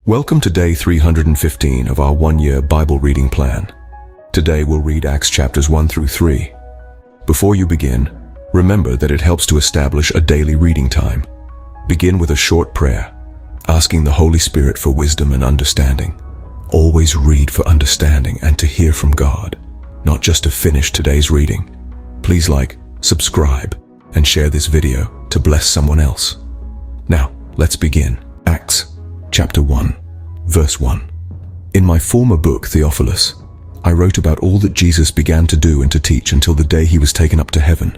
Welcome to day 315 of our one-year Bible reading plan. Today we'll read Acts chapters 1 through 3. Before you begin, remember that it helps to establish a daily reading time. Begin with a short prayer, asking the Holy Spirit for wisdom and understanding. Always read for understanding and to hear from God, not just to finish today's reading. Please like, subscribe, and share this video to bless someone else. Now, let's begin. Acts Chapter 1, verse 1. In my former book, Theophilus, I wrote about all that Jesus began to do and to teach until the day he was taken up to heaven,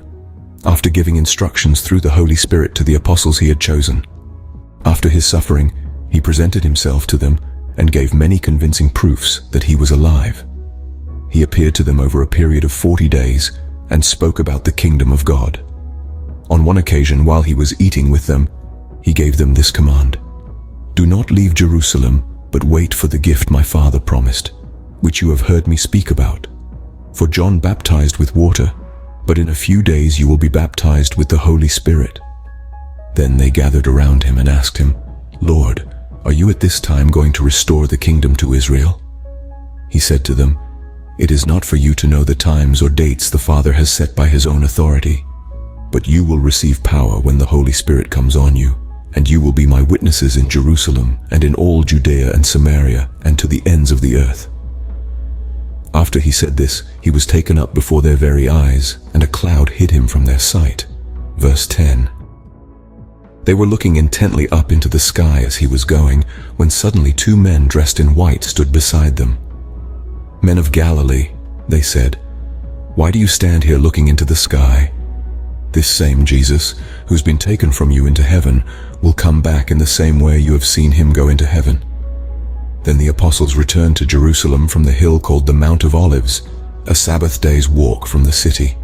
after giving instructions through the Holy Spirit to the apostles he had chosen. After his suffering, he presented himself to them and gave many convincing proofs that he was alive. He appeared to them over a period of 40 days and spoke about the kingdom of God. On one occasion, while he was eating with them, he gave them this command: "Do not leave Jerusalem, but wait for the gift my Father promised, which you have heard me speak about. For John baptized with water, but in a few days you will be baptized with the Holy Spirit." Then they gathered around him and asked him, "Lord, are you at this time going to restore the kingdom to Israel?" He said to them, "It is not for you to know the times or dates the Father has set by his own authority, but you will receive power when the Holy Spirit comes on you. And you will be my witnesses in Jerusalem and in all Judea and Samaria and to the ends of the earth." After he said this, he was taken up before their very eyes, and a cloud hid him from their sight. Verse 10. They were looking intently up into the sky as he was going, when suddenly two men dressed in white stood beside them. "Men of Galilee," they said, "why do you stand here looking into the sky? This same Jesus, who's been taken from you into heaven, will come back in the same way you have seen him go into heaven." Then the apostles returned to Jerusalem from the hill called the Mount of Olives, a Sabbath day's walk from the city.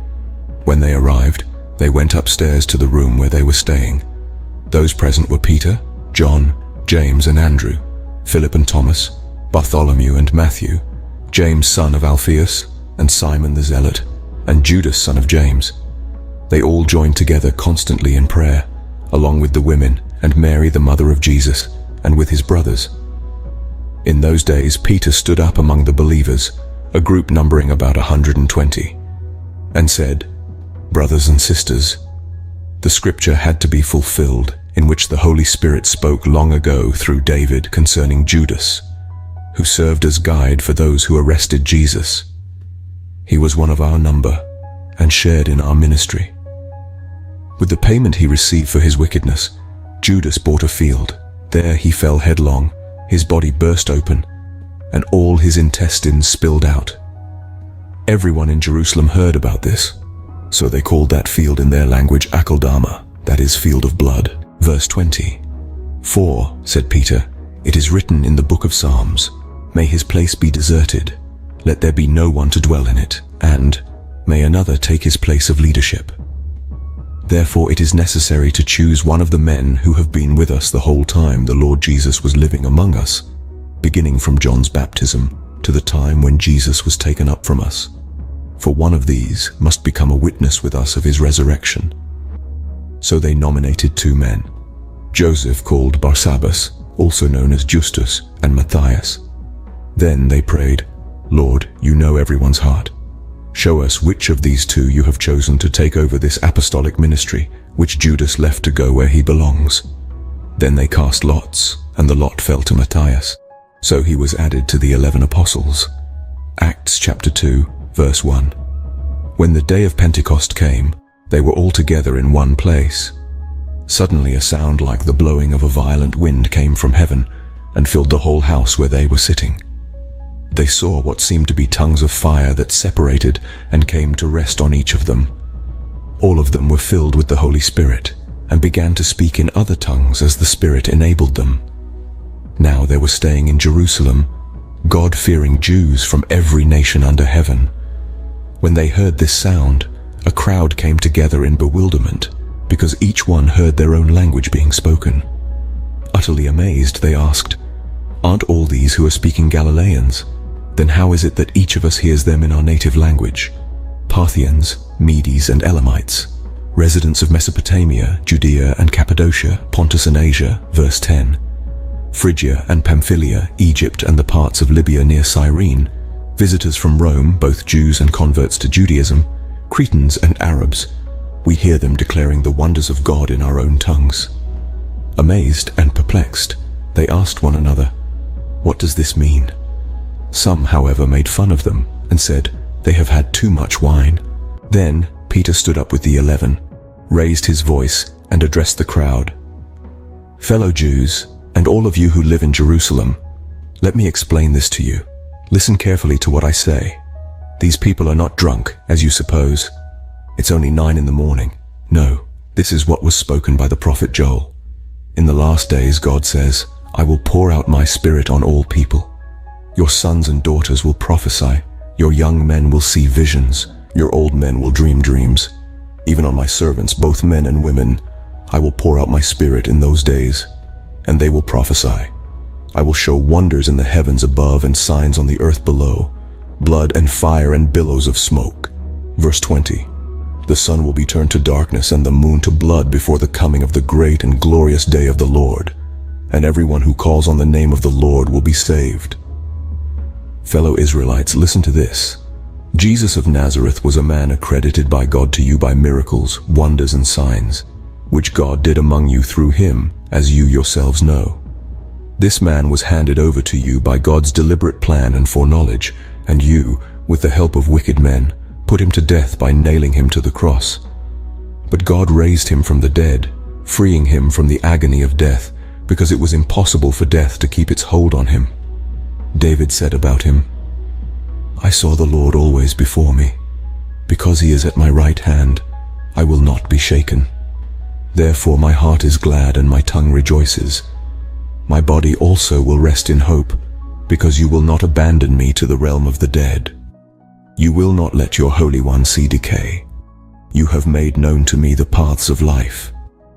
When they arrived, they went upstairs to the room where they were staying. Those present were Peter, John, James and Andrew, Philip and Thomas, Bartholomew and Matthew, James son of Alphaeus, and Simon the Zealot, and Judas son of James. They all joined together constantly in prayer, along with the women and Mary the mother of Jesus, and with his brothers. In those days Peter stood up among the believers, a group numbering about 120, and said, "Brothers and sisters, the scripture had to be fulfilled in which the Holy Spirit spoke long ago through David concerning Judas, who served as guide for those who arrested Jesus. He was one of our number and shared in our ministry. With the payment he received for his wickedness, Judas bought a field. There he fell headlong, his body burst open, and all his intestines spilled out. Everyone in Jerusalem heard about this, so they called that field in their language Akeldama, that is, field of blood." Verse 20. "For," said Peter, "it is written in the book of Psalms, 'May his place be deserted, let there be no one to dwell in it,' and, 'May another take his place of leadership.' Therefore it is necessary to choose one of the men who have been with us the whole time the Lord Jesus was living among us, beginning from John's baptism to the time when Jesus was taken up from us. For one of these must become a witness with us of his resurrection." So they nominated two men, Joseph called Barsabbas, also known as Justus, and Matthias. Then they prayed, "Lord, you know everyone's heart. Show us which of these two you have chosen to take over this apostolic ministry, which Judas left to go where he belongs." Then they cast lots, and the lot fell to Matthias. So he was added to the 11 apostles. Acts chapter 2, verse 1. When the day of Pentecost came, they were all together in one place. Suddenly a sound like the blowing of a violent wind came from heaven and filled the whole house where they were sitting. They saw what seemed to be tongues of fire that separated and came to rest on each of them. All of them were filled with the Holy Spirit and began to speak in other tongues as the Spirit enabled them. Now they were staying in Jerusalem, God-fearing Jews from every nation under heaven. When they heard this sound, a crowd came together in bewilderment, because each one heard their own language being spoken. Utterly amazed, they asked, "Aren't all these who are speaking Galileans? Then how is it that each of us hears them in our native language? Parthians, Medes and Elamites, residents of Mesopotamia, Judea and Cappadocia, Pontus and Asia." Verse 10. Phrygia and Pamphylia, Egypt and the parts of Libya near Cyrene, visitors from Rome, both Jews and converts to Judaism, Cretans and Arabs, we hear them declaring the wonders of God in our own tongues. Amazed and perplexed, they asked one another, "What does this mean?" Some, however, made fun of them and said, "They have had too much wine." Then Peter stood up with the 11, raised his voice, and addressed the crowd. "Fellow Jews, and all of you who live in Jerusalem, let me explain this to you. Listen carefully to what I say. These people are not drunk, as you suppose. It's only 9 in the morning. No, this is what was spoken by the prophet Joel. In the last days, God says, I will pour out my spirit on all people. Your sons and daughters will prophesy. Your young men will see visions. Your old men will dream dreams. Even on my servants, both men and women, I will pour out my spirit in those days, and they will prophesy. I will show wonders in the heavens above and signs on the earth below, blood and fire and billows of smoke." Verse 20. "The sun will be turned to darkness and the moon to blood before the coming of the great and glorious day of the Lord, and everyone who calls on the name of the Lord will be saved." Fellow Israelites, listen to this. Jesus of Nazareth was a man accredited by God to you by miracles, wonders and signs, which God did among you through him, as you yourselves know. This man was handed over to you by God's deliberate plan and foreknowledge, and you, with the help of wicked men, put him to death by nailing him to the cross. But God raised him from the dead, freeing him from the agony of death, because it was impossible for death to keep its hold on him. David said about him, "I saw the Lord always before me. Because he is at my right hand, I will not be shaken. Therefore my heart is glad and my tongue rejoices. My body also will rest in hope, because you will not abandon me to the realm of the dead. You will not let your Holy One see decay. You have made known to me the paths of life.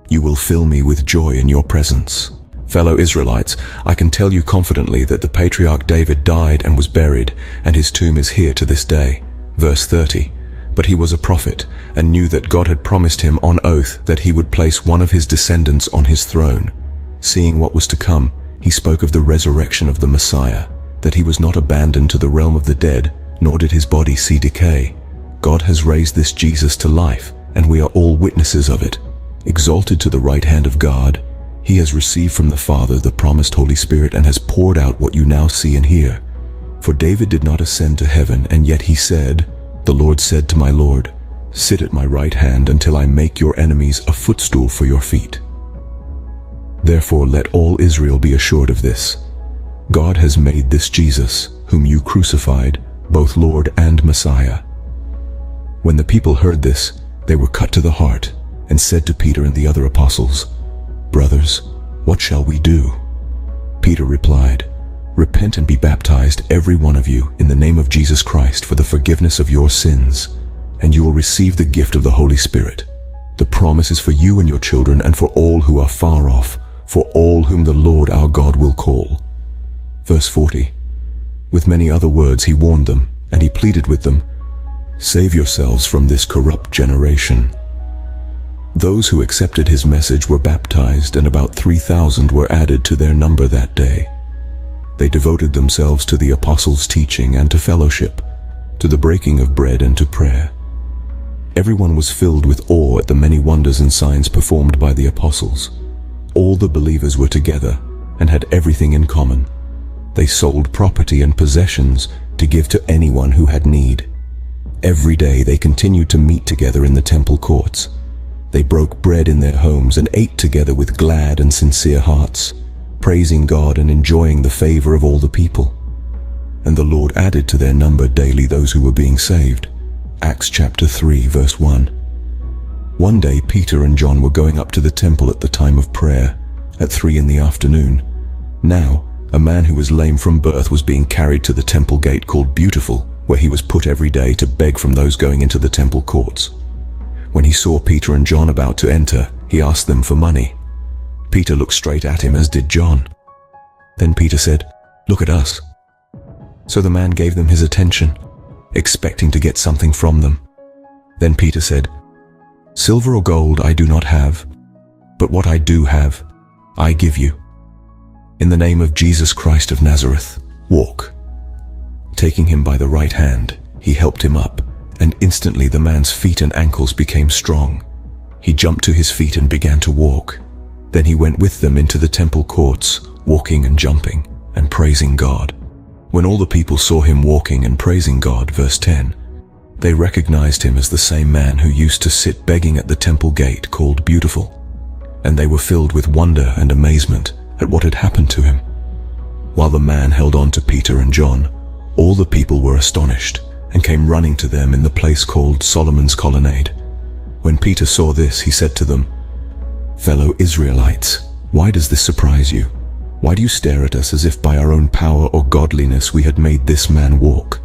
You will fill me with joy in your presence." Fellow Israelites, I can tell you confidently that the patriarch David died and was buried, and his tomb is here to this day. Verse 30. "But he was a prophet, and knew that God had promised him on oath that he would place one of his descendants on his throne. Seeing what was to come, he spoke of the resurrection of the Messiah, that he was not abandoned to the realm of the dead, nor did his body see decay. God has raised this Jesus to life, and we are all witnesses of it. Exalted to the right hand of God, he has received from the Father the promised Holy Spirit and has poured out what you now see and hear. For David did not ascend to heaven, and yet he said, 'The Lord said to my Lord, sit at my right hand until I make your enemies a footstool for your feet.' Therefore let all Israel be assured of this. God has made this Jesus, whom you crucified, both Lord and Messiah." When the people heard this, they were cut to the heart, and said to Peter and the other apostles, "Brothers, what shall we do?" Peter replied, "Repent and be baptized, every one of you, in the name of Jesus Christ for the forgiveness of your sins, and you will receive the gift of the Holy Spirit. The promise is for you and your children and for all who are far off, for all whom the Lord our God will call." Verse 40. With many other words he warned them, and he pleaded with them, "Save yourselves from this corrupt generation." Those who accepted his message were baptized, and about 3,000 were added to their number that day. They devoted themselves to the apostles' teaching and to fellowship, to the breaking of bread and to prayer. Everyone was filled with awe at the many wonders and signs performed by the apostles. All the believers were together and had everything in common. They sold property and possessions to give to anyone who had need. Every day they continued to meet together in the temple courts. They broke bread in their homes and ate together with glad and sincere hearts, praising God and enjoying the favor of all the people. And the Lord added to their number daily those who were being saved. Acts chapter 3, verse 1. One day Peter and John were going up to the temple at the time of prayer, at 3 in the afternoon. Now, a man who was lame from birth was being carried to the temple gate called Beautiful, where he was put every day to beg from those going into the temple courts. When he saw Peter and John about to enter, he asked them for money. Peter looked straight at him, as did John. Then Peter said, "Look at us." So the man gave them his attention, expecting to get something from them. Then Peter said, "Silver or gold I do not have, but what I do have, I give you. In the name of Jesus Christ of Nazareth, walk." Taking him by the right hand, he helped him up, and instantly the man's feet and ankles became strong. He jumped to his feet and began to walk. Then he went with them into the temple courts, walking and jumping, and praising God. When all the people saw him walking and praising God, verse 10, they recognized him as the same man who used to sit begging at the temple gate called Beautiful, and they were filled with wonder and amazement at what had happened to him. While the man held on to Peter and John, all the people were astonished and came running to them in the place called Solomon's Colonnade. When Peter saw this, he said to them, "Fellow Israelites, why does this surprise you? Why do you stare at us as if by our own power or godliness we had made this man walk?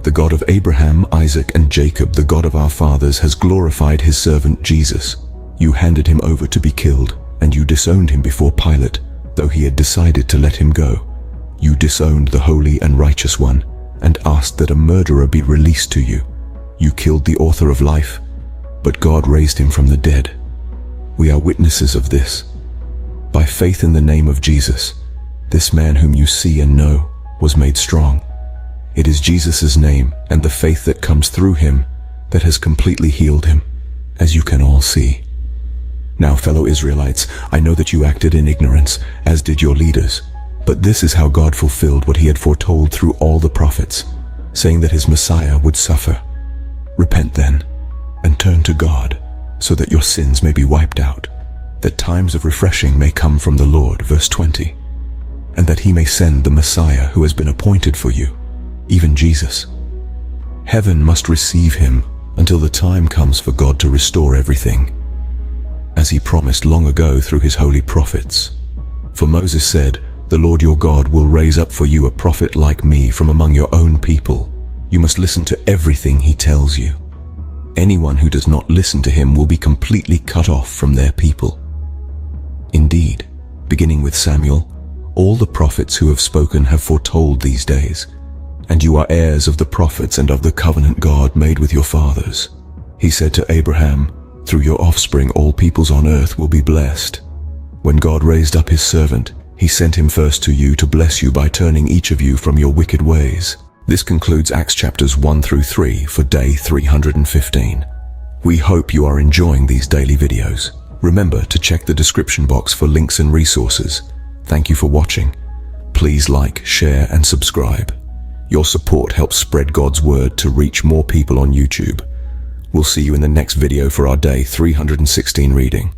The God of Abraham, Isaac, and Jacob, the God of our fathers, has glorified his servant Jesus. You handed him over to be killed, and you disowned him before Pilate, though he had decided to let him go. You disowned the Holy and Righteous One, and asked that a murderer be released to you. You killed the author of life, but God raised him from the dead. We are witnesses of this. By faith in the name of Jesus, this man whom you see and know was made strong. It is Jesus' name and the faith that comes through him that has completely healed him, as you can all see. Now, fellow Israelites, I know that you acted in ignorance, as did your leaders. But this is how God fulfilled what he had foretold through all the prophets, saying that his Messiah would suffer. Repent then, and turn to God, so that your sins may be wiped out, that times of refreshing may come from the Lord, verse 20, and that he may send the Messiah who has been appointed for you, even Jesus. Heaven must receive him until the time comes for God to restore everything, as he promised long ago through his holy prophets. For Moses said, "The Lord your God will raise up for you a prophet like me from among your own people. You must listen to everything he tells you. Anyone who does not listen to him will be completely cut off from their people." Indeed, beginning with Samuel, all the prophets who have spoken have foretold these days, and you are heirs of the prophets and of the covenant God made with your fathers. He said to Abraham, "Through your offspring all peoples on earth will be blessed." When God raised up his servant, he sent him first to you to bless you by turning each of you from your wicked ways. This concludes Acts chapters 1 through 3 for day 315. We hope you are enjoying these daily videos. Remember to check the description box for links and resources. Thank you for watching. Please like, share, and subscribe. Your support helps spread God's word to reach more people on YouTube. We'll see you in the next video for our day 316 reading.